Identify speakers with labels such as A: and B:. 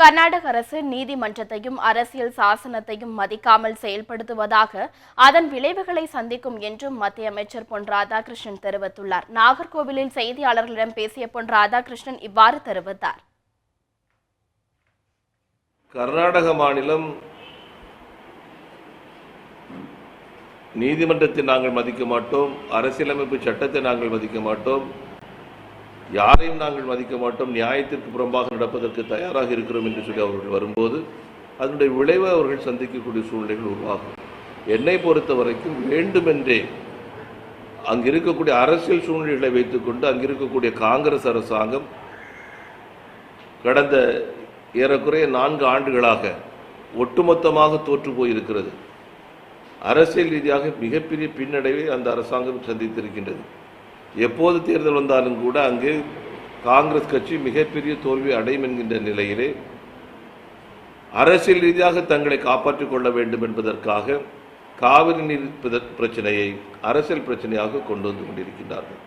A: கர்நாடக அரசு நீதிமன்றத்தையும் அரசியல் சாசனத்தையும் மதிக்காமல் செயல்படுத்துவதாக அதன் விளைவுகளை சந்திக்கும் என்றும் மத்திய அமைச்சர் பொன் ராதாகிருஷ்ணன் தெரிவித்துள்ளார். நாகர்கோவிலில் செய்தியாளர்களிடம் பேசிய பொன் ராதாகிருஷ்ணன் இவ்வாறு தெரிவித்தார்.
B: கர்நாடக மாநிலம் நீதிமன்றத்தை நாங்கள் மதிக்க மாட்டோம், அரசியலமைப்பு சட்டத்தை நாங்கள் மதிக்க மாட்டோம், யாரையும் நாங்கள் மதிக்க மாட்டோம், நியாயத்திற்கு புறம்பாக நடப்பதற்கு தயாராக இருக்கிறோம் என்று சொல்லி அவர்கள் வரும்போது அதனுடைய விளைவை அவர்கள் சந்திக்கக்கூடிய சூழ்நிலைகள் உருவாகும். என்னை பொறுத்த வரைக்கும் வேண்டுமென்றே அங்கு இருக்கக்கூடிய அரசியல் சூழ்நிலைகளை வைத்துக்கொண்டு அங்கு இருக்கக்கூடிய காங்கிரஸ் அரசாங்கம் கடந்த ஏறக்குறைய 4 ஆண்டுகளாக ஒட்டுமொத்தமாக தோற்று போயிருக்கிறது. அரசியல் ரீதியாக மிகப்பெரிய பின்னடைவை அந்த அரசாங்கம் சந்தித்திருக்கின்றது. எப்போது தேர்தல் வந்தாலும் கூட அங்கு காங்கிரஸ் கட்சி மிகப்பெரிய தோல்வி அடையும் என்கின்ற நிலையிலே அரசியல் ரீதியாக தங்களை காப்பாற்றிக் கொள்ள வேண்டும் என்பதற்காக காவிரி நீர் பிரச்சனையை அரசியல் பிரச்சனையாக கொண்டு வந்து கொண்டிருக்கின்றார்கள்.